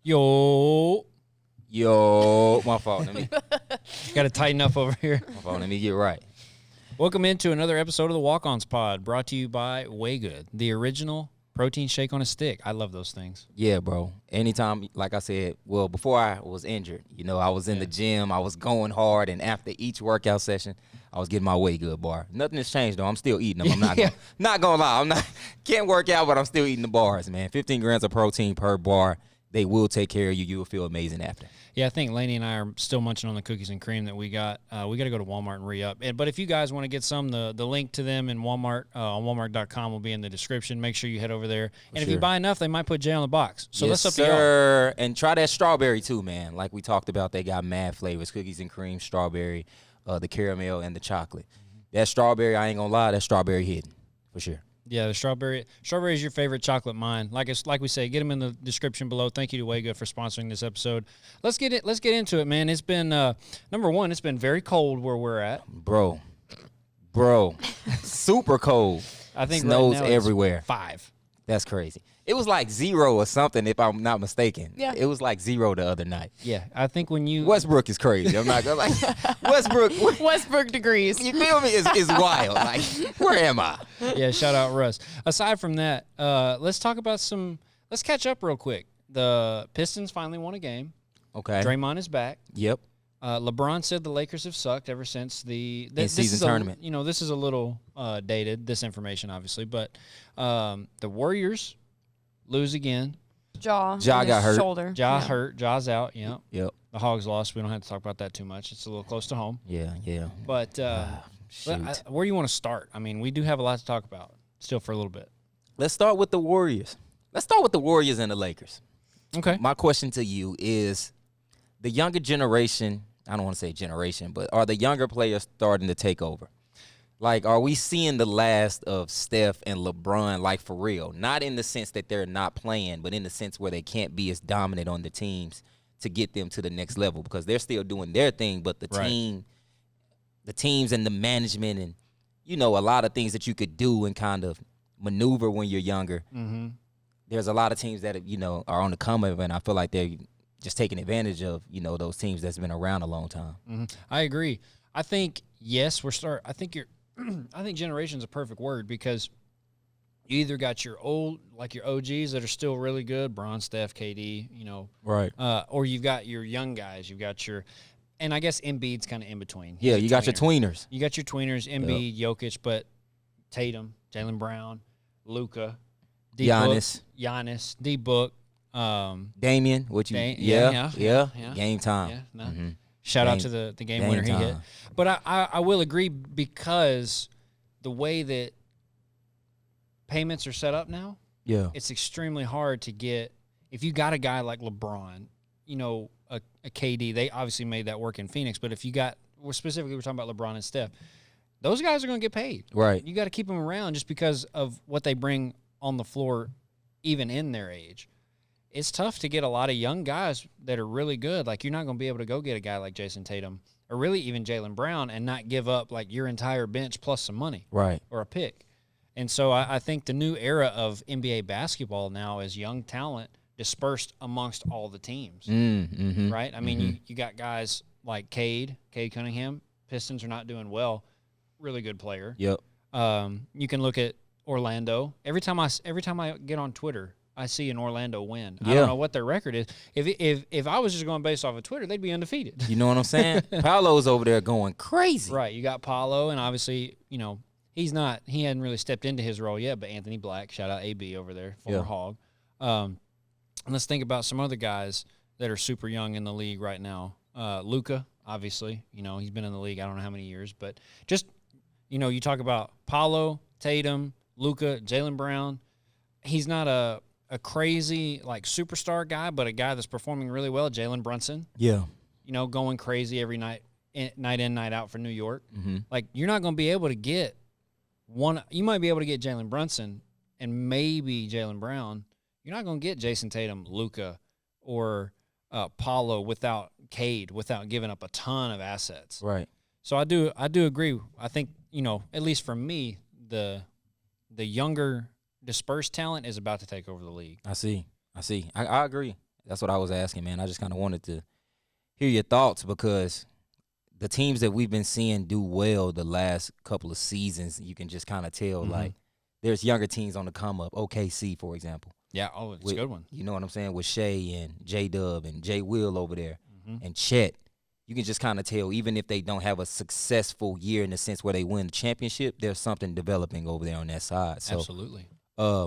Yo, My fault. got to tighten up over here. My fault. Let me get right. Welcome into another episode of the Walk-Ons pod, brought to you by Whey, the original protein shake on a stick. I love those things. Yeah, bro. Anytime, like I said, well, before I was injured, I was in the gym. I was going hard, and after each workout session, I was getting my Whey bar. Nothing has changed, though. I'm still eating them. I'm not gonna lie. Can't work out, but I'm still eating the bars, man. 15 grams of protein per bar. They will take care of you. You will feel amazing after. Yeah, I think Lainey and I are still munching on the cookies and cream that we got. We got to go to Walmart and re-up. But if you guys want to get some, the link to them in Walmart on Walmart.com will be in the description. Make sure you head over there. And if you buy enough, they might put J on the box. So that's up to y'all. And try that strawberry too, man. Like we talked about, they got mad flavors: cookies and cream, strawberry, the caramel, and the chocolate. That strawberry, I ain't gonna lie, that strawberry hidden for sure. Yeah, the strawberry is your favorite chocolate. Mine. Like we say, get them in the description below. Thank you to Whey for sponsoring this episode. Let's get into it, man. It's been number one. It's been very cold where we're at, bro. Super cold. I think snows right now everywhere. It's 5. That's crazy. It was like 0 or something, if I'm not mistaken. Yeah. It was like 0 the other night. Yeah, I think when you Westbrook is crazy. I'm not gonna like Westbrook degrees. You feel me? Is wild. Like, where am I? Yeah, shout out Russ. Aside from that, let's talk about let's catch up real quick. The Pistons finally won a game. Okay. Draymond is back. Yep. LeBron said the Lakers have sucked ever since the season tournament. This is a little dated, this information obviously, but the Warriors lose again. Ja got hurt. Shoulder. Hurt. Ja's out. Yeah. Yep. The Hogs lost. We don't have to talk about that too much. It's a little close to home. Yeah. But where do you want to start? I mean, we do have a lot to talk about still for a little bit. Let's start with the Warriors. Let's start with the Warriors and the Lakers. Okay. My question to you is, the younger generation, I don't want to say generation, but are the younger players starting to take over? Like, are we seeing the last of Steph and LeBron, like, for real? Not in the sense that they're not playing, but in the sense where they can't be as dominant on the teams to get them to the next level, because they're still doing their thing, but the teams and the management and, a lot of things that you could do and kind of maneuver when you're younger. Mm-hmm. There's a lot of teams that, are on the come up, and I feel like they're just taking advantage of, those teams that's been around a long time. Mm-hmm. I agree. I think, yes, I think I think generation's a perfect word, because you either got your your OGs that are still really good, Bron, Steph, KD, right, or you've got your young guys. You've got and I guess Embiid's kind of in between. Yeah, you got your tweeners. You got your tweeners, Embiid, Jokic, but Tatum, Jaylen Brown, Luka, Giannis, D-Book, Damian, yeah, game time. Yeah, no. Mm-hmm. Shout out to the game winner he hit. But I will agree, because the way that payments are set up now, it's extremely hard to get. If you got a guy like LeBron, a KD, they obviously made that work in Phoenix. But if you got, we're talking about LeBron and Steph, those guys are going to get paid. Right. You got to keep them around just because of what they bring on the floor, even in their age. It's tough to get a lot of young guys that are really good. Like, you're not going to be able to go get a guy like Jason Tatum or really even Jaylen Brown and not give up like your entire bench plus some money, right, or a pick. And so I think the new era of NBA basketball now is young talent dispersed amongst all the teams, right? I mean, you got guys like Cade Cunningham. Pistons are not doing well. Really good player. Yep. You can look at Orlando. Every time I get on Twitter, I see an Orlando win. I don't know what their record is. If I was just going based off of Twitter, they'd be undefeated. You know what I'm saying? Paolo's over there going crazy. Right. You got Paolo, and obviously, he hadn't really stepped into his role yet, but Anthony Black, shout out AB over there, former Hog. And let's think about some other guys that are super young in the league right now. Luka, obviously, he's been in the league I don't know how many years, but just, you talk about Paolo, Tatum, Luka, Jaylen Brown. He's not a crazy, like, superstar guy, but a guy that's performing really well. Jalen Brunson. Yeah. Going crazy every night in, night out for New York. Mm-hmm. Like, you're not going to be able to get one. You might be able to get Jalen Brunson and maybe Jaylen Brown. You're not going to get Jason Tatum, Luka, or Paulo without Cade, without giving up a ton of assets. Right. So I do agree. I think, at least for me, the younger dispersed talent is about to take over the league. I see. I agree. That's what I was asking, man. I just kind of wanted to hear your thoughts because the teams that we've been seeing do well the last couple of seasons, you can just kind of tell, like, there's younger teams on the come up. OKC, for example. Yeah, it's a good one. You know what I'm saying? With Shea and J-Dub and J. Will over there and Chet. You can just kind of tell, even if they don't have a successful year in the sense where they win the championship, there's something developing over there on that side. So, absolutely.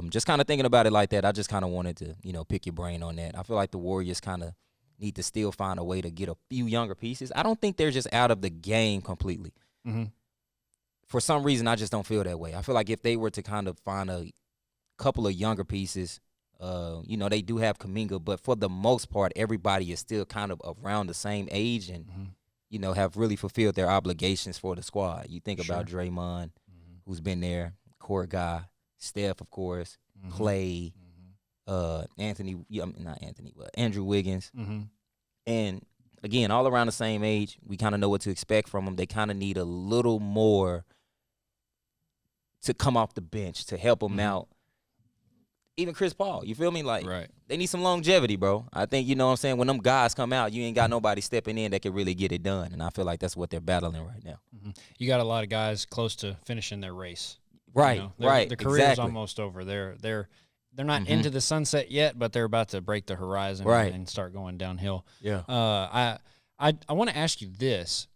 Just kind of thinking about it like that, I just kind of wanted to, pick your brain on that. I feel like the Warriors kind of need to still find a way to get a few younger pieces. I don't think they're just out of the game completely. For some reason, I just don't feel that way. I feel like if they were to kind of find a couple of younger pieces, they do have Kuminga, but for the most part, everybody is still kind of around the same age and, have really fulfilled their obligations for the squad. You think about Draymond, who's been there, core guy, Steph, of course, Clay, not Anthony, but Andrew Wiggins. And, again, all around the same age, we kind of know what to expect from them. They kind of need a little more to come off the bench to help them out. Even Chris Paul, you feel me? Like, they need some longevity, bro. I think, you know what I'm saying, when them guys come out, you ain't got nobody stepping in that can really get it done. And I feel like that's what they're battling right now. You got a lot of guys close to finishing their race. Right, right. The career's almost over. They're not into the sunset yet, but they're about to break the horizon and start going downhill. Yeah. I want to ask you this,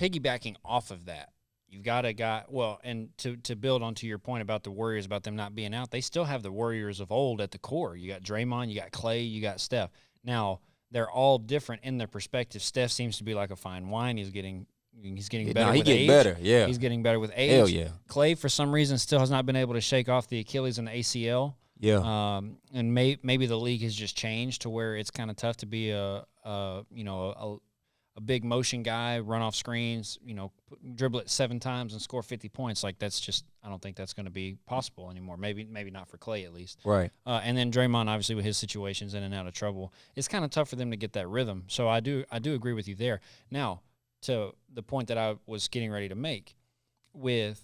piggybacking off of that. You've got a guy, and to build onto your point about the Warriors, about them not being out, they still have the Warriors of old at the core. You got Draymond, you got Clay, you got Steph. Now, they're all different in their perspective. Steph seems to be like a fine wine. He's getting better with age. Better, yeah. He's getting better with age. Hell yeah. Clay, for some reason, still has not been able to shake off the Achilles and the ACL. Yeah. And maybe the league has just changed to where it's kind of tough to be a big motion guy, run off screens, dribble it 7 times and score 50 points. Like, that's just, I don't think that's going to be possible anymore. Maybe not for Clay, at least. Right. And then Draymond, obviously, with his situations in and out of trouble, it's kind of tough for them to get that rhythm. So I do agree with you there. Now, to the point that I was getting ready to make, with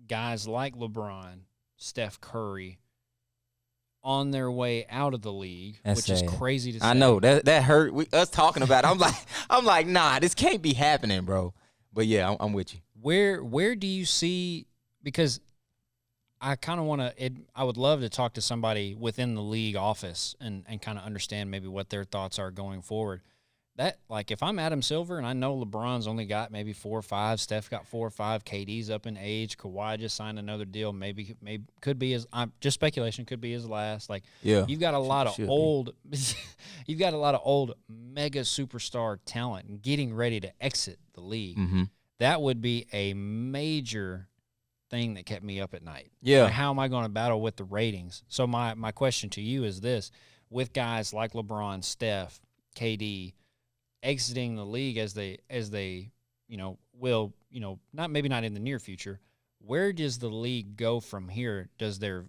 guys like LeBron, Steph Curry, on their way out of the league, which is crazy to say. I know that hurt. Us talking about it, I'm like, nah, this can't be happening, bro. But yeah, I'm with you. Where do you see? Because I kind of want to. I would love to talk to somebody within the league office and kind of understand maybe what their thoughts are going forward. That, like, if I'm Adam Silver and I know LeBron's only got maybe 4 or 5, Steph got 4 or 5, KD's up in age, Kawhi just signed another deal, maybe could be his. Just speculation, could be his last. Like, you've got a lot of old, you've got a lot of old mega superstar talent and getting ready to exit the league. That would be a major thing that kept me up at night. Yeah, like, how am I going to battle with the ratings? So my question to you is this: with guys like LeBron, Steph, KD exiting the league as they will, not in the near future, where does the league go from here? Do their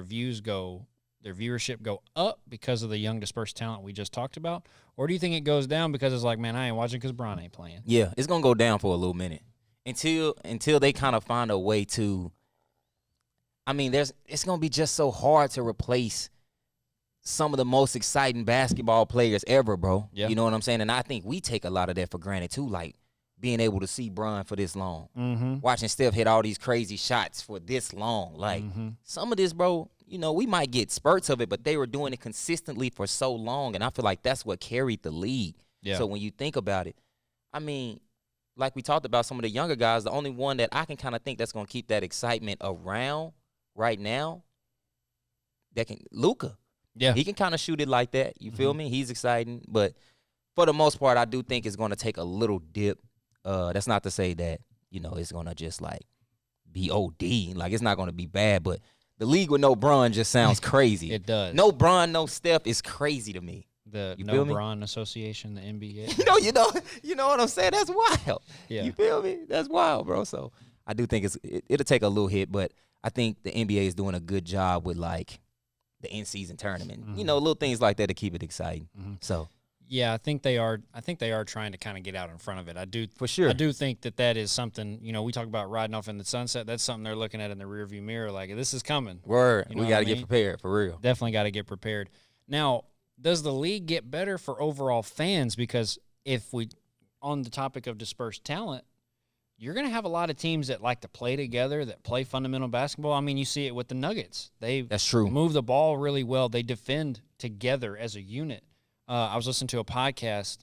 viewership go up because of the young dispersed talent we just talked about, or do you think it goes down because it's like, man, I ain't watching because Bron ain't playing? Yeah, it's gonna go down for a little minute until they kind of find a way to. I mean, it's gonna be just so hard to replace some of the most exciting basketball players ever, bro. Yeah. You know what I'm saying? And I think we take a lot of that for granted, too, like being able to see Bron for this long. Watching Steph hit all these crazy shots for this long. Like, some of this, bro, we might get spurts of it, but they were doing it consistently for so long, and I feel like that's what carried the league. Yeah. So when you think about it, I mean, like we talked about some of the younger guys, the only one that I can kind of think that's going to keep that excitement around right now, Luka. Yeah. He can kind of shoot it like that. You feel me? He's exciting. But for the most part, I do think it's going to take a little dip. That's not to say that, it's going to just, like, be OD. Like, it's not going to be bad. But the league with no Bron just sounds crazy. It does. No Bron, no Steph is crazy to me. The you No Bron Association, the NBA. You know what I'm saying? That's wild. Yeah. You feel me? That's wild, bro. So I do think it'll take a little hit. But I think the NBA is doing a good job with, like, the in-season tournament, little things like that to keep it exciting. So, yeah, I think they are trying to kind of get out in front of it. I do, for sure. I do think that is something. We talk about riding off in the sunset. That's something they're looking at in the rearview mirror. Like, this is coming. Word, we got to get prepared for real. Definitely got to get prepared. Now, does the league get better for overall fans? Because if we, on the topic of dispersed talent, you're going to have a lot of teams that like to play together, that play fundamental basketball. I mean, you see it with the Nuggets. That's true. Move the ball really well. They defend together as a unit. I was listening to a podcast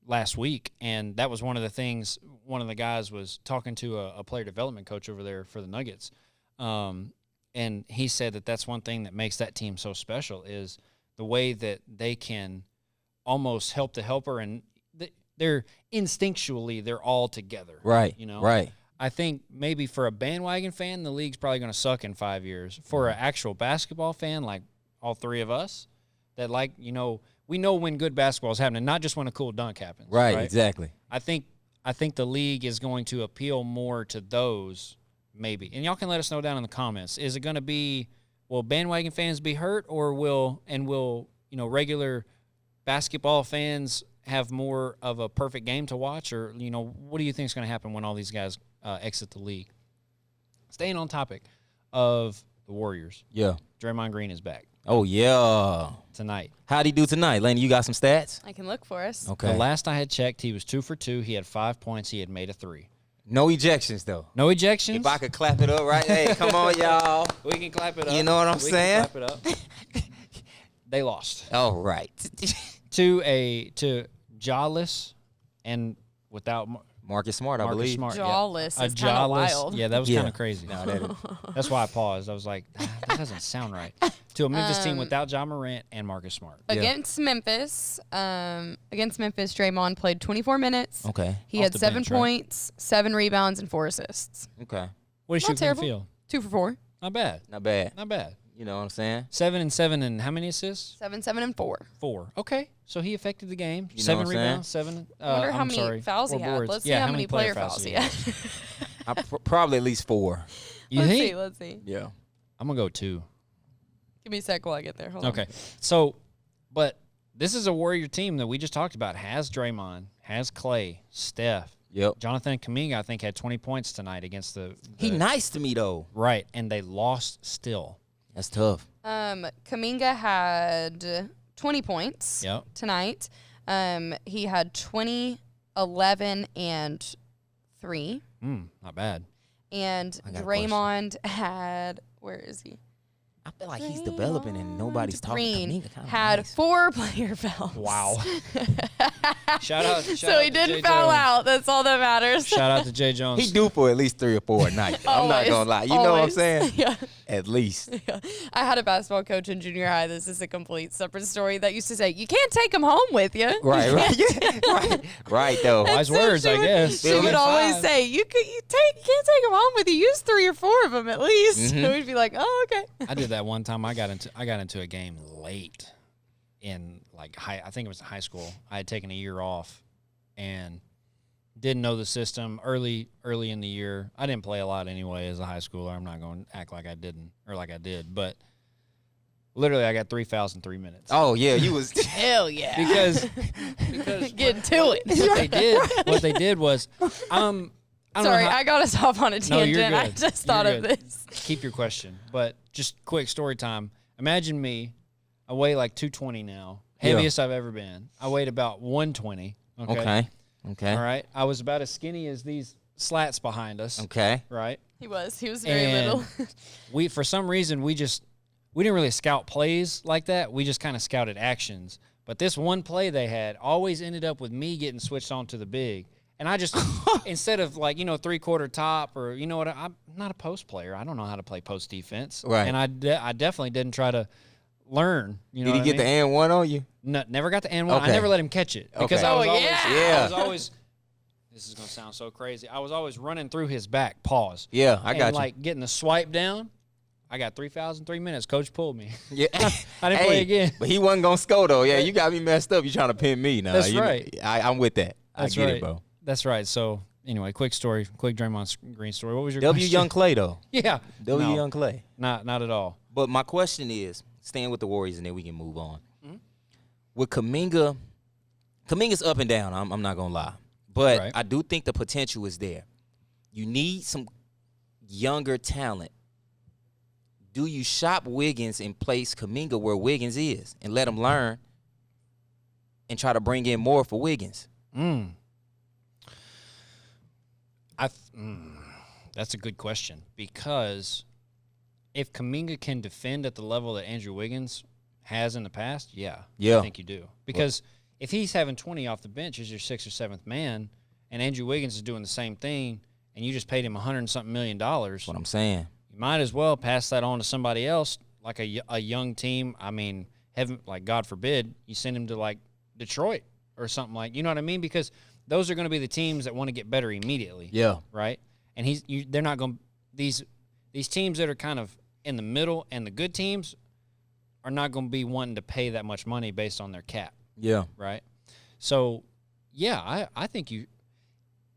last week, and that was one of the things. One of the guys was talking to a player development coach over there for the Nuggets, and he said that that's one thing that makes that team so special is the way that they can almost help the helper, and they're instinctually they're all together. Right. Right. I think maybe for a bandwagon fan, the league's probably going to suck in 5 years. For an actual basketball fan, like all three of us, that we know when good basketball is happening, not just when a cool dunk happens. Right. Exactly. I think the league is going to appeal more to those maybe. And y'all can let us know down in the comments. Is it going to be, will bandwagon fans be hurt, or will regular basketball fans have more of a perfect game to watch? Or, what do you think is going to happen when all these guys exit the league? Staying on topic of the Warriors. Yeah. Draymond Green is back. Oh, yeah. Tonight. How'd he do tonight? Lenny, you got some stats? I can look for us. Okay. The last I had checked, he was 2 for 2. He had 5 points. He had made a 3. No ejections, though. No ejections. If I could clap it up right. Hey, come on, y'all. We can clap it up. You know what I'm We saying? can clap it up. They lost. All right. to jawless and without Marcus Smart, I Marcus believe. Smart. Jawless Yeah. is kind of wild. Yeah, that was Yeah. kind of crazy. No, That's why I paused. I was like, that doesn't sound right. To a Memphis team without Ja Morant and Marcus Smart. Against Memphis, Draymond played 24 minutes. Okay. He Off had the 7 bench, right? points, 7 rebounds, and 4 assists. Okay. What did Not you terrible. feel? 2 for 4. Not bad. Not bad. Not bad. You know what I'm saying? 7 and 7 and how many assists? 7, 7, and 4. 4. Okay. So he affected the game. You know 7 what I'm saying? rebounds, 7. I wonder how I'm many sorry, fouls 4 he had. boards. Let's see Yeah, how many player fouls he had. Probably at least 4. You Let's think? see. Let's see. Yeah. I'm going to go 2. Give me a sec while I get there. Hold on. Okay. So, but this is a Warrior team that we just talked about. Has Draymond, has Clay, Steph. Yep. Jonathan Kuminga, I think, had 20 points tonight against the He nice to me, though. right, and they lost still. That's tough. Kaminga had 20 points Yep. tonight. He had 20, 11, and 3. Not bad. And I got a Draymond had, where is he? I feel like he's developing and nobody's talking. Green Kuminga kinda had nice. 4 player fouls. Wow. Shout out. So he didn't foul out. That's all that matters. Shout out to Jay Jones. He do for at least 3 or 4 a night. I'm not Always. gonna lie. You know what I'm Always. saying? Yeah. At least. I had a basketball coach in junior high. This is a complete separate story that used to say, "You can't take them home with you." Right. Right. Right. Though. Wise So words, she I would- guess. She would always say, "You can't take them home with you. Use 3 or 4 of them at least." Mhm. So we'd be like, "Oh, okay." I did that one time. I got into a game late in I think it was high school. I had taken a year off and didn't know the system early in the year. I didn't play a lot anyway as a high schooler. I'm not going to act like I didn't or like I did, but literally I got 3 fouls in 3 minutes. Oh yeah, you was. Hell yeah. Because Get to it. what they did was I don't know Sorry, how- I got us off on a No, you're tangent. I good. just You're thought of good. this. Keep your question, but just quick story time. Imagine me. I weigh like 220 now. Yeah. Heaviest I've ever been. I weighed about 120. Okay. Okay. All right. I was about as skinny as these slats behind us. Okay. Right. He was very And little. we, for some reason, we didn't really scout plays like that. We just kind of scouted actions. But this one play they had always ended up with me getting switched on to the big. And I just, instead of 3-quarter top or, you know what, I'm not a post player. I don't know how to play post defense. Right. And I definitely didn't try to learn. You know Did he get the and one on you? No, never got the and one. I Okay. never let him catch it because Okay. I was Oh, always, yeah. I was always. This is gonna sound so crazy. I was always running through his back. Pause. Yeah, I got and you. like getting the swipe down. I got 3 fouls in 3 minutes. Coach pulled me. Yeah. I didn't play again. But he wasn't gonna score though. Yeah, you got me messed up. You trying to pin me now? That's You know, right. I'm with that. That's I get right. it, bro. That's right. So anyway, quick Draymond Green story. What was your W question? Young Clay though. Yeah. W No, Young Clay. Not at all. But my question is, staying with the Warriors, and then we can move on. With Kuminga's up and down. I'm not gonna lie, but Right. I do think the potential is there. You need some younger talent do you shop Wiggins and place Kuminga where Wiggins is and let him learn and try to bring in more for Wiggins? That's a good question, because if Kuminga can defend at the level that Andrew Wiggins has in the past, I think you do. Because if he's having 20 off the bench as your 6th or 7th man, and Andrew Wiggins is doing the same thing, and you just paid him $100-something million, That's what I'm saying. You might as well pass that on to somebody else, like a young team. I mean, like God forbid, you send him to like Detroit or something like. You know what I mean? Because those are going to be the teams that want to get better immediately. Yeah. Right. And they're not going. These teams that are kind of in the middle and the good teams are not going to be wanting to pay that much money based on their cap. Yeah. Right. So, yeah, I think you.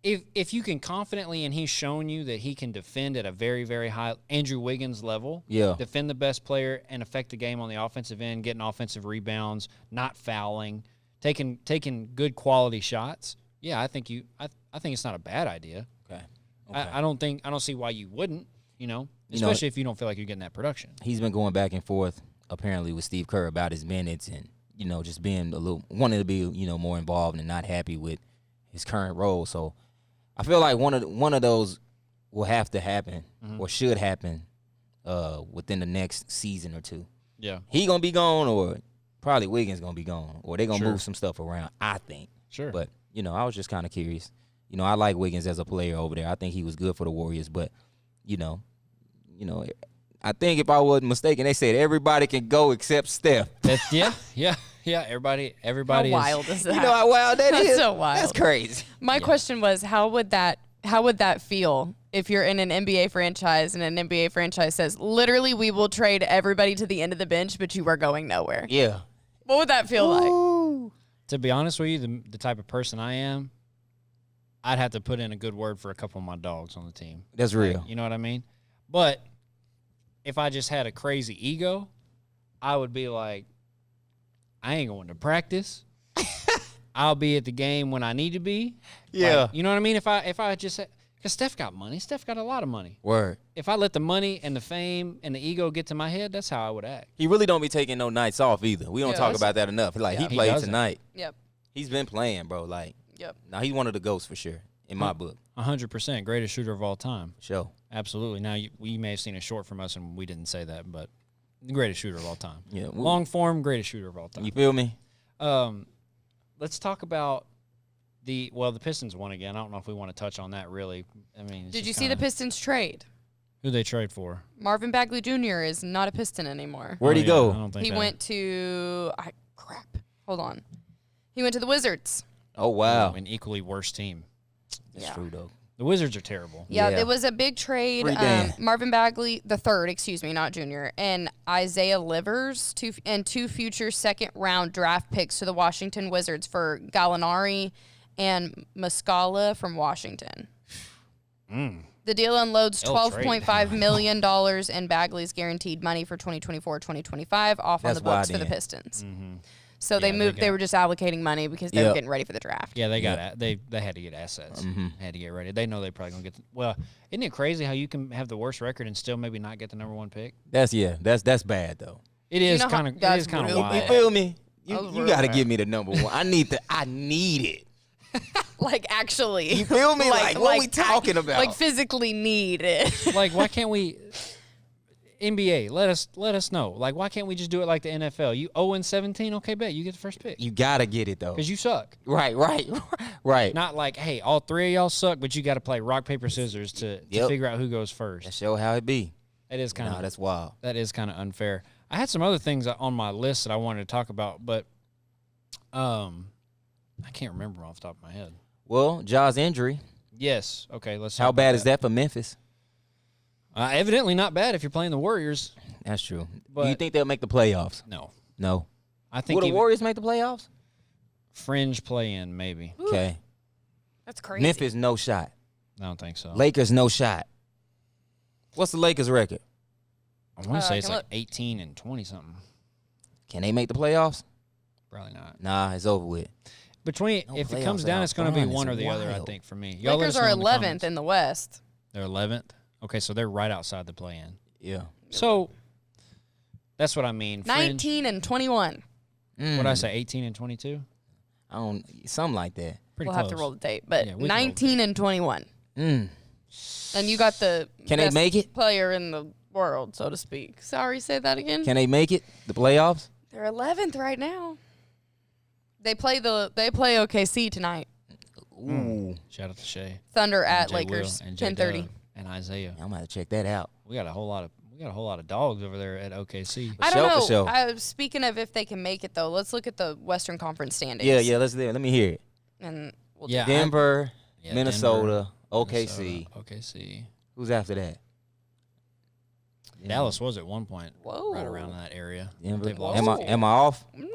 If you can confidently, and he's shown you that he can defend at a very, very high Andrew Wiggins level, defend the best player and affect the game on the offensive end, getting offensive rebounds, not fouling, taking good quality shots. Yeah, I think it's not a bad idea. Okay. I don't see why you wouldn't, especially if you don't feel like you're getting that production. He's been going back and forth apparently with Steve Kerr about his minutes and, just being wanting to be, more involved and not happy with his current role. So I feel like one of those will have to happen or should happen within the next season or two. Yeah. He going to be gone, or probably Wiggins going to be gone, or they going to move some stuff around, I think. Sure. But, I was just kind of curious. I like Wiggins as a player over there. I think he was good for the Warriors, but, I think if I wasn't mistaken, they said everybody can go except Steph. Yeah. Everybody. How wild is that? You know how wild that is? That's so wild. That's crazy. My question was, how would that feel if you're in an NBA franchise and an NBA franchise says, literally, we will trade everybody to the end of the bench, but you are going nowhere? Yeah. What would that feel like? To be honest with you, the type of person I am, I'd have to put in a good word for a couple of my dogs on the team. That's real. You know what I mean? But if I just had a crazy ego, I would be like, I ain't going to practice. I'll be at the game when I need to be. Yeah. Like, you know what I mean? If I just – because Steph got money. Steph got a lot of money. Word. If I let the money and the fame and the ego get to my head, that's how I would act. He really don't be taking no nights off either. We don't talk about that enough. Like, he played tonight. Yep. He's been playing, bro. Like, yep. Now he's one of the GOATs for sure in my book. 100%. Greatest shooter of all time. Sure. Absolutely. Now, we may have seen a short from us, and we didn't say that, but the greatest shooter of all time. Yeah. Long form, greatest shooter of all time. You feel me? Let's talk about the Pistons won again. I don't know if we want to touch on that really. I mean, did you see the Pistons trade? Who they trade for? Marvin Bagley Jr. is not a Piston anymore. Where'd he go? I don't think he went to Hold on. He went to the Wizards. Oh wow, an equally worse team. That's true though. The Wizards are terrible. Yeah, there was a big trade. Marvin Bagley the third, not Junior, and Isaiah Livers, two future second-round draft picks to the Washington Wizards for Gallinari and Muscala from Washington. The deal unloads $12.5 million in Bagley's guaranteed money for 2024-2025 off on the books for the Pistons. Mm-hmm. So they moved. They were just allocating money because they were getting ready for the draft. Yeah, they had to get assets. Mm-hmm. Had to get ready. They know they're probably gonna get. Isn't it crazy how you can have the worst record and still maybe not get the number one pick? That's bad though. It is kind of wild. You feel me? You got to give me the number one. I need it. Like actually. You feel me? Like what are we talking about? Like physically need it. Like why can't we? NBA, let us know. Like, why can't we just do it like the NFL? You 0-17, okay, bet you get the first pick. You gotta get it though, because you suck. Right. Not like, hey, all three of y'all suck, but you got to play rock paper scissors to figure out who goes first. That show how it be. It is kind of that's wild. That is kind of unfair. I had some other things on my list that I wanted to talk about, but I can't remember off the top of my head. Well, Ja's injury. Yes. Okay. Let's. How bad is that for Memphis? Evidently not bad if you're playing the Warriors. That's true. But do you think they'll make the playoffs? No. I think will the Warriors make the playoffs? Fringe play-in, maybe. Ooh, okay. That's crazy. Memphis, no shot. I don't think so. Lakers, no shot. What's the Lakers' record? I want to say it's like 18 and 20 something. Can they make the playoffs? Probably not. Nah, it's over with. If it comes down, it's going to be one or the other. I think for me. Lakers are 11th in the West. They're 11th. Okay, so they're right outside the play-in. Yeah. So That's what I mean. 19 and 21. What did I say? 18 and 22. Something like that. Pretty we'll close. have to roll the tape, but Yeah, 19 and 21. And you got the Can they make it? Player in the world, so to speak. Sorry, say that again. Can they make it? The playoffs? They're 11th right now. They play OKC tonight. Ooh. Shout out to Shay. Thunder at Jay Lakers. Will, and 10:30. And Isaiah. I'm gonna have to check that out. We got a whole lot of dogs over there at OKC. I don't know. For sure. Speaking of if they can make it though, let's look at the Western Conference standings. Yeah. Let me hear it. And we'll Yeah, Denver, Yeah, Minnesota, Denver, OKC. OKC. Who's after that? Dallas was at one point Whoa. right around that area. Denver. They've lost Am I off? No,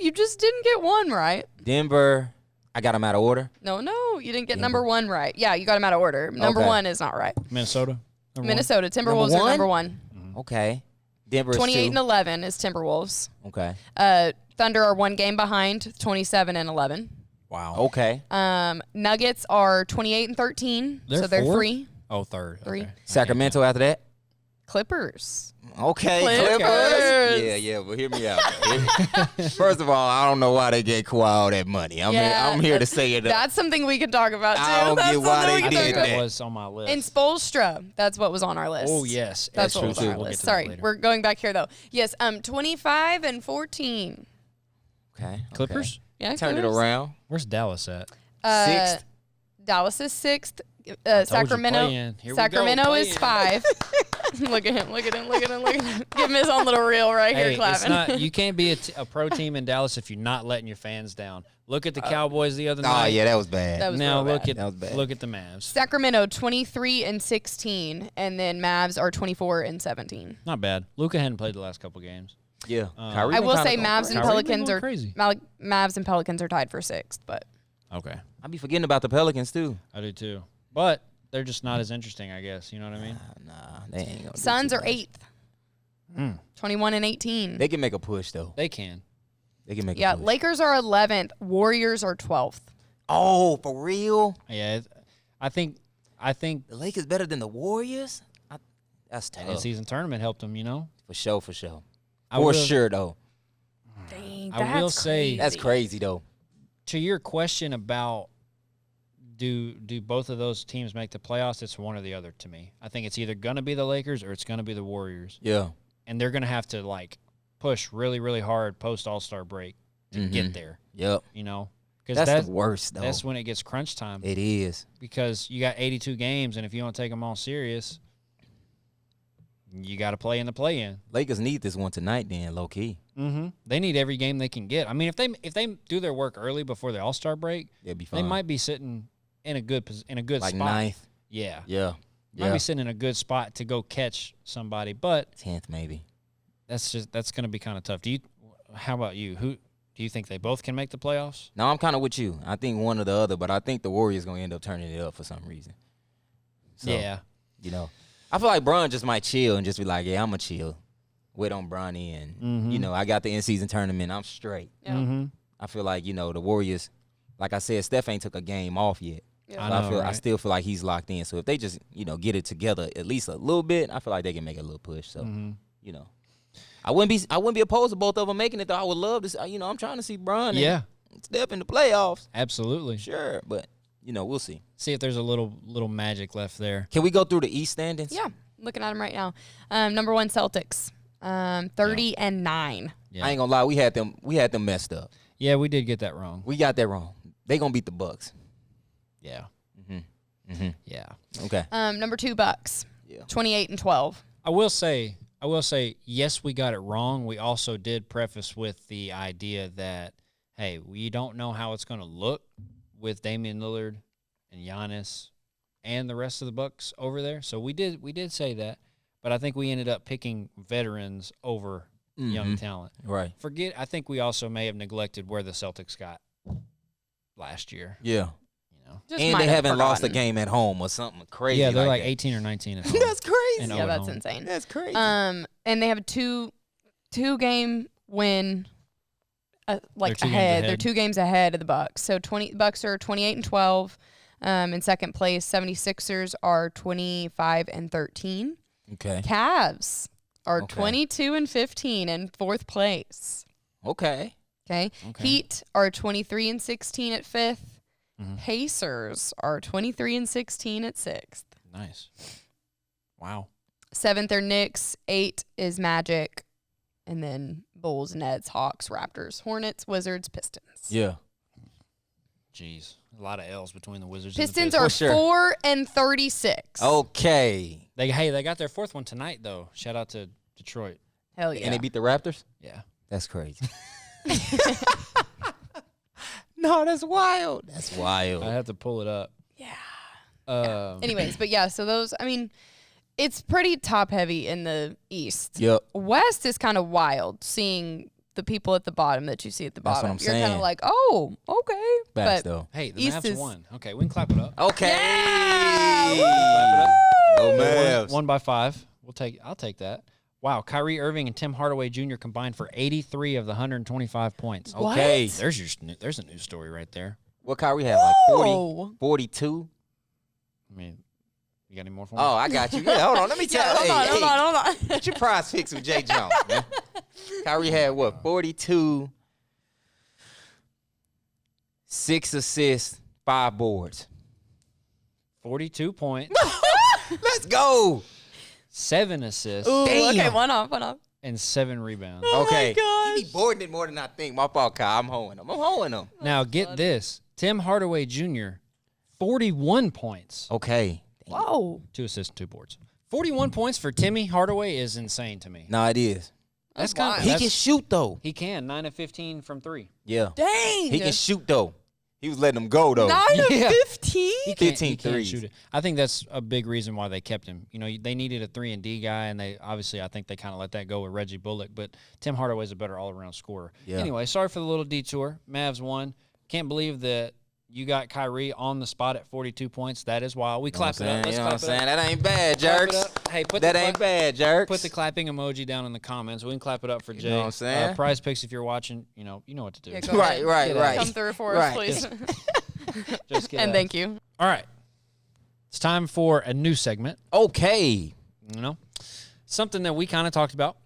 you just didn't get one right. Denver. I got them out of order. No, you didn't get number one right. Yeah, you got them out of order. Number Okay. one is not right. Number Minnesota Timberwolves Number are one? number one. Okay. Denver is 28 and 2. 11 is Timberwolves. Okay. Thunder are one game behind, 27 and 11. Wow. Okay. Nuggets are 28 and 13, so they're fourth? free. Oh, third. Three. Okay. Sacramento after that. Clippers. Okay, Clippers. Yeah, but hear me out. First of all, I don't know why they gave Kawhi all that money. I'm here to say it. That's something we can talk about, too. I don't That's get why something they we can did talk that. about. was on my list. And Spoelstra, that's what was on our list. Oh, yes. That's That's what true, was on too. our We'll list. get to that Sorry, later. we're going back here, though. Yes, 25 and 14. Okay. Clippers? Yeah, Turned it Clippers. around. Where's Dallas at? Sixth. Dallas is 6th. told you, Sacramento play in. Here we go, Sacramento play is in. 5. Look at him. Give him his own little reel right Hey, here clapping. it's not, you can't be a pro team in Dallas if you're not letting your fans down. Look at the Cowboys the other night. Oh yeah, that was bad. That was Now real look bad. That was at bad. look at the Mavs. Sacramento 23 and 16, and then Mavs are 24 and 17. Not bad. Luka hadn't played the last couple games. Yeah. I will say Mavs and Kyrie been Pelicans going are crazy. Mavs and Pelicans are tied for 6th, but Okay, I be forgetting about the Pelicans too. I do too. But they're just not as interesting, I guess. You know what I mean? Nah, they ain't gonna. do Suns too are much. 8th, 21 and 18. They can make a push though. They can. They can make Yeah, a push. Lakers are 11th, Warriors are 12th. Oh, for real? Yeah, I think The Lakers better than the Warriors? That's the tough. season tournament helped them. You know. For sure, for sure. I For will- sure though. Dang, I will say- That's crazy though. To your question about do both of those teams make the playoffs, it's one or the other to me. I think it's either going to be the Lakers or it's going to be the Warriors. Yeah. And they're going to have to, like, push really, really hard post-All-Star break to get there, Yep. you know? Because That's the worst though. that's when it gets crunch time It is. because you got 82 games, and if you want to take them all serious, you got to play in the play-in. Lakers need this one tonight then, low key. Mm-hmm. They need every game they can get. I mean, if they do their work early before the All-Star break, They'll be they fine. might be sitting in a good like spot. ninth. Yeah. Yeah. Might be sitting in a good spot to go catch somebody, but 10th maybe. that's going to be kind of tough. How about you? Who do you think they both can make the playoffs? No, I'm kind of with you. I think one or the other, but I think the Warriors going to end up turning it up for some reason. So, Yeah. You know, I feel like Bron just might chill and just be like, yeah, I'm going to chill. Wait on Bronny and, you know, I got the in-season tournament. I'm straight. Yeah. Mm-hmm. I feel like, you know, the Warriors, like I said, Steph ain't took a game off yet. Yeah. I So know, I right? still feel like he's locked in. So if they just, you know, get it together at least a little bit, I feel like they can make a little push. So, you know, I wouldn't be opposed to both of them making it though. I would love to see, you know, I'm trying to see Bron Yeah. and Steph in the playoffs. Absolutely. Sure, but you know, we'll see. See if there's a little magic left there. Can we go through the East standings? Yeah, looking at them right now. Number 1 Celtics, 30 and 9. Yeah. I ain't gonna lie, we had them messed up. Yeah, we did get that wrong. We got that wrong. They gonna beat the Bucks. Yeah. Yeah. Okay. Number 2 Bucks, Yeah. 28 and 12. I will say, yes, we got it wrong. We also did preface with the idea that, hey, we don't know how it's going to look with Damian Lillard and Giannis and the rest of the Bucks over there. So we did say that, but I think we ended up picking veterans over young talent. Right. I think we also may have neglected where the Celtics got last year. Yeah. You know. Just And might they have haven't lost a forgotten. game at home or something crazy. Yeah, they're like that. 18 or 19 at home. That's crazy. And Yeah, at that's home. insane. That's crazy. And they have a two game win, like 2 games ahead. They're ahead. 2 games ahead of the Bucks. So Bucks are 28 and 12. In second place, 76ers are 25 and 13. Okay. Cavs are 22-15 in 4th place. Okay. Okay. Heat are 23-16 at 5th. Mm-hmm. Pacers are 23-16 at 6th. Nice. Wow. 7th are Knicks. 8 is Magic. And then Bulls, Nets, Hawks, Raptors, Hornets, Wizards, Pistons. Yeah. Jeez. A lot of L's between the Wizards Pistons and the are 4-36. Okay. They got their 4th one tonight, though. Shout out to Detroit. Hell yeah. And they beat the Raptors? Yeah. That's crazy. No, that's wild. That's wild. I have to pull it up. Yeah. Anyways, but yeah, so those, I mean, it's pretty top heavy in the East. Yep. West is kind of wild, seeing the people at the bottom that you see at the That's what bottom. I'm You're kind saying. of like, oh, okay. Facts, But though. Hey, the East Mavs is- won. Okay, we can clap it up. Okay. Yeah. Go Woo! Mavs. One by 5. I'll take that. Wow, Kyrie Irving and Tim Hardaway Jr. combined for 83 of the 125 points. What? Okay. There's a news story right there. What Kyrie had, like 40, Whoa. 42? I mean, you got any more for me? Oh, I got you. Yeah, hold on. Let me tell you. Hold on. Get your prize picks with Jay Jones, man. Kyrie had what? 42, 6 assists, 5 boards. 42 points, Let's go. 7 assists, Ooh, Damn. okay, one off. and 7 rebounds. Okay. gosh. He be boarding it more than I think. My fault, Kyle. I'm hoeing him. Now, get this. Tim Hardaway Jr., 41 points, Okay. Whoa. 2 assists, 2 boards. 41 points for Timmy Hardaway is insane to me. No, it is. That's kind wild. of He can shoot, though. He can 9 of 15 from 3. Yeah. Dang. He can shoot, though. He was letting them go, though. 9 of Yeah. 15? He 15 can't threes. shoot it. I think that's a big reason why they kept him. You know, they needed a 3-and-D guy, and they obviously I think they kind of let that go with Reggie Bullock. But Tim Hardaway's a better all-around scorer. Yeah. Anyway, sorry for the little detour. Mavs won. Can't believe that you got Kyrie on the spot at 42 points. That is wild. We clap it up. Let's You know what I'm clap it saying? up. That ain't bad, Clap it jerks. up. Hey, put That the ain't clap- bad, jerks. Put the clapping emoji down in the comments. We can clap it up for Jay. know what I'm saying? Prize picks if you're watching. You know what to do. Yeah, go ahead. Right. Come through for Right. us, please. Just get And out. thank you. All right. It's time for a new segment. Okay. You know, something that we kind of talked about.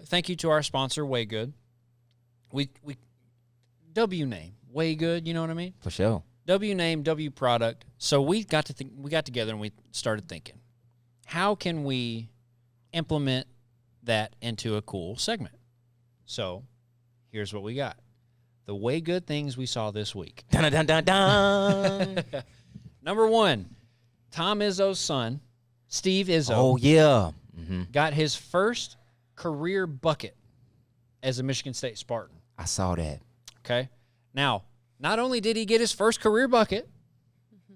Thank you to our sponsor, Whey Good. We W name Whey Good. You know what I mean? For sure. W name, W product. So we got together and we started thinking, how can we implement that into a cool segment? So here's what we got: the Whey Good things we saw this week. Dun, dun, dun, dun. Number 1, Tom Izzo's son, Steve Izzo. Oh, yeah. Mm-hmm. Got his first career bucket as a Michigan State Spartan. I saw that. Okay. Now, not only did he get his first career bucket,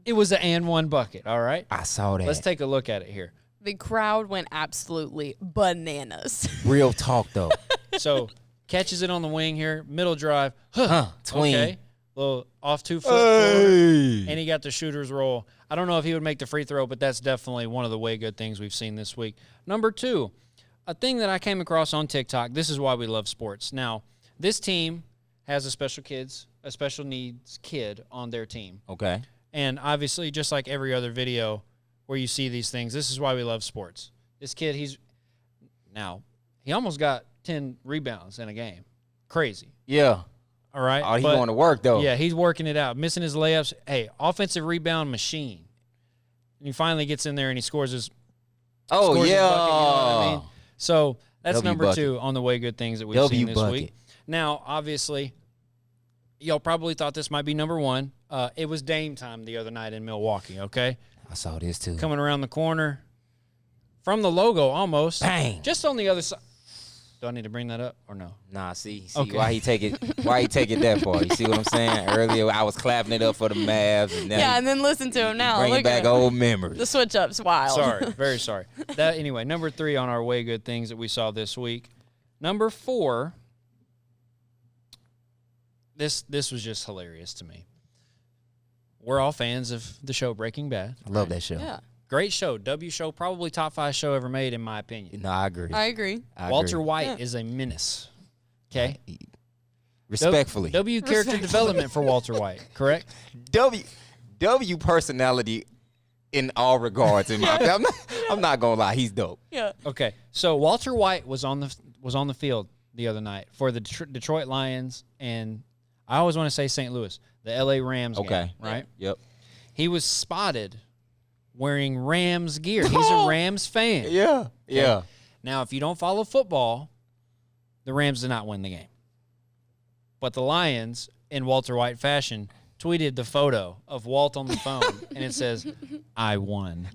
it was an and one bucket. All right. I saw that. Let's take a look at it here. The crowd went absolutely bananas. Real talk, though. So catches it on the wing here, middle drive. Tween. Okay. Little off 2 foot. Hey. And he got the shooter's roll. I don't know if he would make the free throw, but that's definitely one of the Way Good things we've seen this week. Number 2, a thing that I came across on TikTok. This is why we love sports. Now, this team has a special needs kid on their team. Okay. And obviously, just like every other video where you see these things, this is why we love sports. This kid, he almost got 10 rebounds in a game. Crazy. Yeah. All right. Oh, he's going to work, though. Yeah, he's working it out, missing his layups. Hey, offensive rebound machine. And he finally gets in there and he scores his. Oh, scores yeah. his bucket, you know what I mean? So that's W number bucket. 2 on the Way Good things that we've W seen this bucket. week. Now, obviously, y'all probably thought this might be number 1. It was Dame time the other night in Milwaukee. Okay, I saw this, too. coming around the corner from the logo almost. Bang. Just on the other side. Do I need to bring that up or no? Nah, see Okay. why he take it that far. You see what I'm saying? Earlier, I was clapping it up for the Mavs, and now Yeah, and then listen to him now. bringing Look back at him. old memories. The switch up's wild. Sorry, very sorry. Anyway, number 3 on our Way Good things that we saw this week. Number 4. This was just hilarious to me. We're all fans of the show Breaking Bad. I love that show. Yeah, Great show. W show, probably top 5 show ever made, in my opinion. No, I agree. I agree. Walter agree. White is a menace. Okay? Respectfully. W character development for Walter White, correct? W personality in all regards. I'm not gonna lie, he's dope. Yeah. Okay, so Walter White was on the field the other night for the Detroit Lions, and I always want to say St. Louis, the L.A. Rams game, right? Yep. He was spotted wearing Rams gear. He's a Rams fan. Yeah. Okay? Yeah. Now, if you don't follow football, the Rams did not win the game. But the Lions, in Walter White fashion, tweeted the photo of Walt on the phone, and it says, "I won."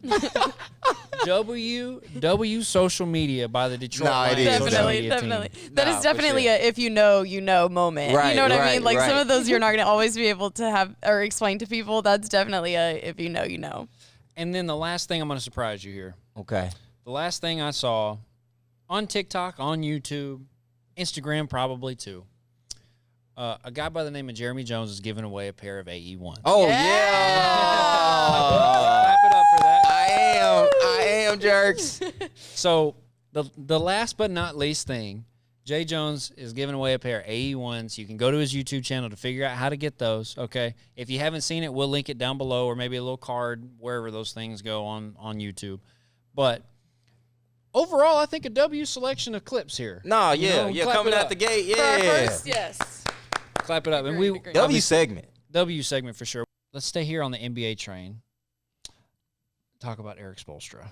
W social media by the Detroit Lions. it is. Definitely. That is definitely a if you know, you know moment. Right, you know what I right, mean? Like right. some of those you're not going to always be able to have or explain to people. That's definitely a if you know, you know. And then the last thing, I'm going to surprise you here. Okay. The last thing I saw on TikTok, on YouTube, Instagram probably too, a guy by the name of Jeremy Jones is giving away a pair of AE1s. Oh yeah. Clap it up for that. I am jerks. So the last but not least thing, Jay Jones is giving away a pair of AE1s. You can go to his YouTube channel to figure out how to get those, okay? If you haven't seen it, we'll link it down below or maybe a little card wherever those things go on YouTube. But overall, I think a W selection of clips here. No, You know, yeah, clap coming it out up. the gate, For our yeah. first, yes. Clap it up. And we Agreed. W segment. W segment for sure. Let's stay here on the NBA train. Talk about Erik Spoelstra.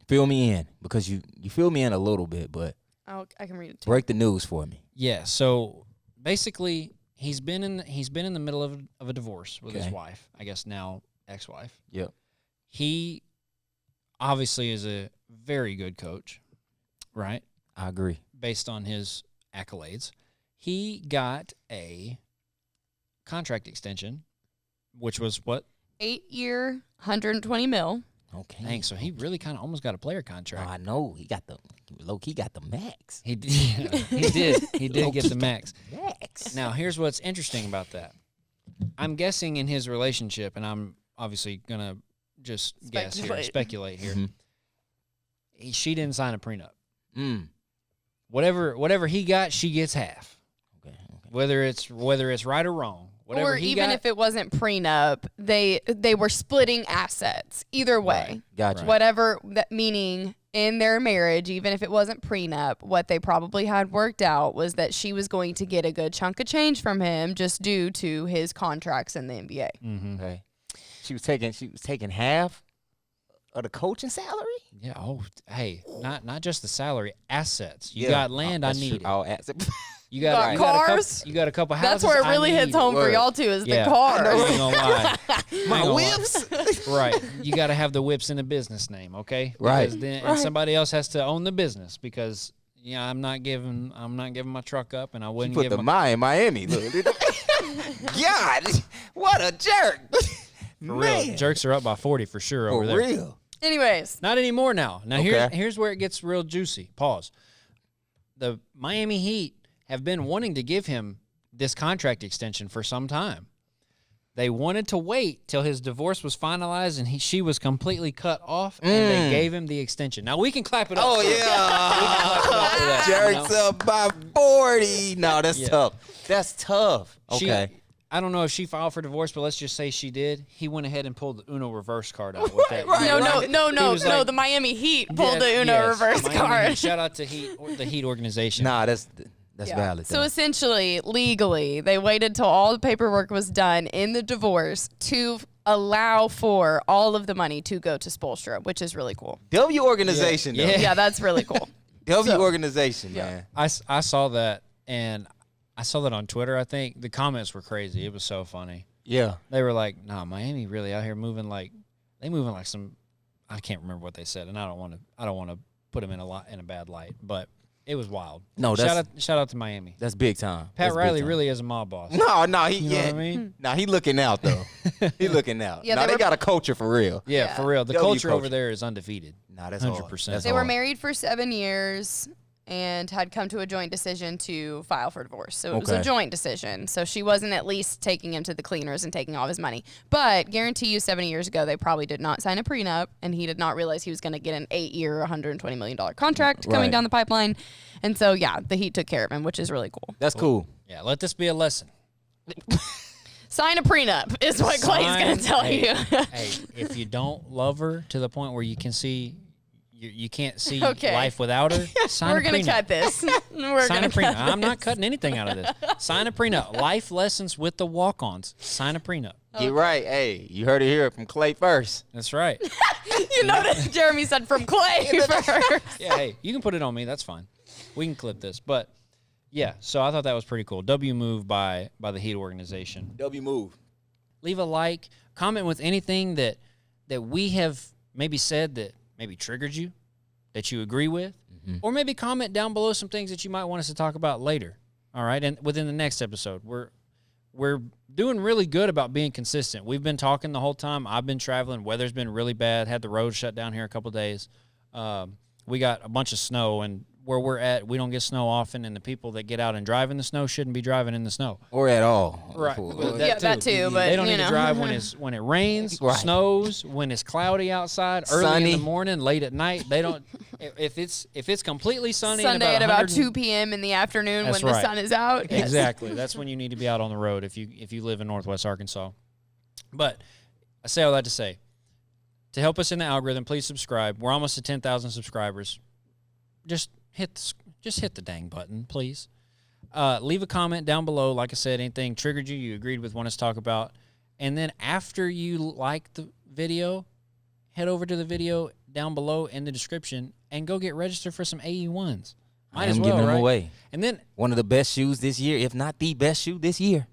Fill me in because you fill me in a little bit, but I can read it too. break the news for me. Yeah, so basically he's been in the middle of a divorce with his wife, I guess now ex-wife. Yep. He obviously is a very good coach, right? I agree. Based on his accolades. He got a contract extension, which was what? 8-year, $120 million. Okay. Dang, so he really kind of almost got a player contract. I know he got the max. He did. He did get the max. Max. Now, here's what's interesting about that. I'm guessing in his relationship, and I'm obviously gonna just speculate here. She didn't sign a prenup. Whatever he got, she gets half. Okay. Whether it's right or wrong. Whatever Or he even got, if it wasn't prenup, they were splitting assets. Either way. Right. Gotcha. Whatever that meaning in their marriage, even if it wasn't prenup, what they probably had worked out was that she was going to get a good chunk of change from him just due to his contracts in the NBA. Okay. She was taking half of the coaching salary? Yeah. Oh, hey, not just the salary, assets. You got land, I need it. All assets. You got cars. You got a couple houses. That's where it I really need hits home for Word. y'all too is Yeah. the cars. I ain't gonna lie. My whips. Right. You got to have the whips in the business name, okay? Right. Because then, and somebody else has to own the business because I'm not giving my truck up, and I wouldn't Put give the my in Miami. Look. God, what a jerk. for real. Jerks are up by 40 for sure over there. For real. Anyways, Not anymore now. Now Okay. here's where it gets real juicy. Pause. The Miami Heat have been wanting to give him this contract extension for some time. They wanted to wait till his divorce was finalized and she was completely cut off, and they gave him the extension. Now we can clap it up. Oh, for it. yeah. that, Jerks up by 40. No, that's tough. That's tough. Okay. I don't know if she filed for divorce, but let's just say she did. He went ahead and pulled the Uno reverse card out with that. no. The Miami Heat pulled the Uno reverse Miami card. Heat. Shout out to the Heat organization. Nah, that's valid. So though. essentially, legally, they waited till all the paperwork was done in the divorce to allow for all of the money to go to Spoelstra, which is really cool. W organization, though. Yeah. Yeah, that's really cool. W organization, man. I saw that, and I saw that on Twitter, I think. The comments were crazy. It was so funny. Yeah. They were like, nah, Miami really out here moving like some, I can't remember what they said, and I don't want to put them in a bad light, but it was wild. No, shout out to Miami. That's big time. Pat That's Riley big time. really is a mob boss. No, he You know what I mean? Nah, he looking out though. He looking out. Yeah, Nah, they they got a culture for real. Yeah, for real. The W culture over culture. there is undefeated. Nah, that's 100%. hard. That's They were hard. married for 7 years and had come to a joint decision to file for divorce. So it was a Okay. joint decision. So she wasn't at least taking him to the cleaners and taking all his money. But guarantee you 7 years ago, they probably did not sign a prenup, and he did not realize he was going to get an 8-year, $120 million contract coming Right. down the pipeline. And so, yeah, the Heat took care of him, which is really cool. That's cool. Yeah, let this be a lesson. Sign a prenup is what Clay's going to tell you. Hey, if you don't love her to the point where you can see, you can't see life without her, sign a prenup. We're going to cut this. Sign a prenup. I'm not cutting anything out of this. Sign a prenup. Life lessons with the Walk-Ons. Sign a prenup. You're right. Hey, you heard it here from Clay first. That's right. You notice Jeremy said from Clay first. Yeah, hey, you can put it on me. That's fine. We can clip this. But, yeah, so I thought that was pretty cool. W move by the Heat organization. W move. Leave a like. Comment with anything that we have maybe said that maybe triggered you, that you agree with. Mm-hmm. Or maybe comment down below some things that you might want us to talk about later. All right? And within the next episode, we're doing really good about being consistent. We've been talking the whole time. I've been traveling. Weather's been really bad. Had the road shut down here a couple of days. We got a bunch of snow, and where we're at, we don't get snow often, and the people that get out and drive in the snow shouldn't be driving in the snow. Or at all. Right. That too, but they don't need to drive when it rains, snows, when it's cloudy outside, early in the morning, late at night. They don't. If it's completely sunny. Sunday at about 2 p.m. in the afternoon when the sun is out. Exactly. That's when you need to be out on the road if you live in Northwest Arkansas. But I say all that to say, to help us in the algorithm, please subscribe. We're almost to 10,000 subscribers. Just hit the dang button, please. Leave a comment down below. Like I said, anything triggered you agreed with, want us to talk about. And then after you like the video, head over to the video down below in the description and go get registered for some AE1s. Might as well, giving them right? away. And then one of the best shoes this year, if not the best shoe this year.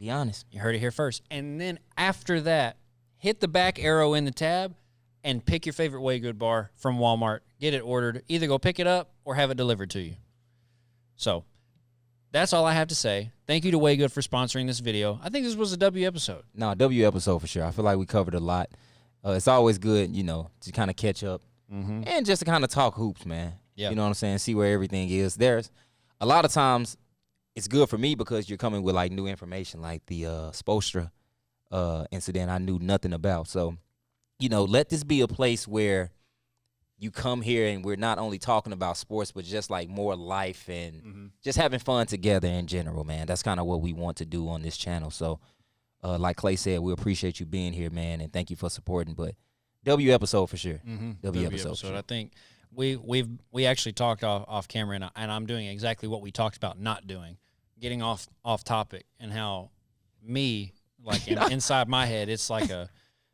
Be honest. You heard it here first. And then after that, hit the back arrow in the tab and pick your favorite Whey Good bar from Walmart. Get it ordered. Either go pick it up or have it delivered to you. So that's all I have to say. Thank you to Whey Good for sponsoring this video. I think this was a W episode. No, W episode for sure. I feel like we covered a lot. It's always good, to kind of catch up and just to kind of talk hoops, man. Yeah. You know what I'm saying? See where everything is. There's a lot of times it's good for me because you're coming with, like, new information, like the Spoelstra incident I knew nothing about. So, let this be a place where you come here and we're not only talking about sports, but just like more life and just having fun together in general, man. That's kind of what we want to do on this channel. So, like Clay said, we appreciate you being here, man, and thank you for supporting. But W episode for sure. W episode. For sure. I think we actually talked off camera, and I'm doing exactly what we talked about not doing, getting off topic, and how me, like inside my head, it's like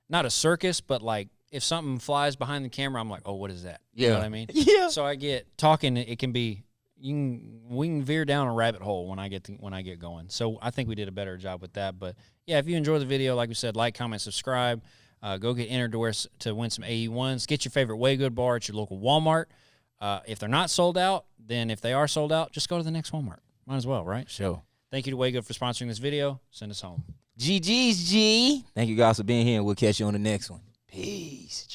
not a circus, but like if something flies behind the camera, I'm like, oh, what is that? You know what I mean? Yeah. So I get talking. It can be we can veer down a rabbit hole when I get going. So I think we did a better job with that. But yeah, if you enjoy the video, like we said, like, comment, subscribe. Go get entered to win some AE1s. Get your favorite Whey Good bar at your local Walmart. If they're not sold out, then if they are sold out, just go to the next Walmart. Might as well, right? Sure. Thank you to Whey Good for sponsoring this video. Send us home. GG's G. Thank you guys for being here, and we'll catch you on the next one. Peace.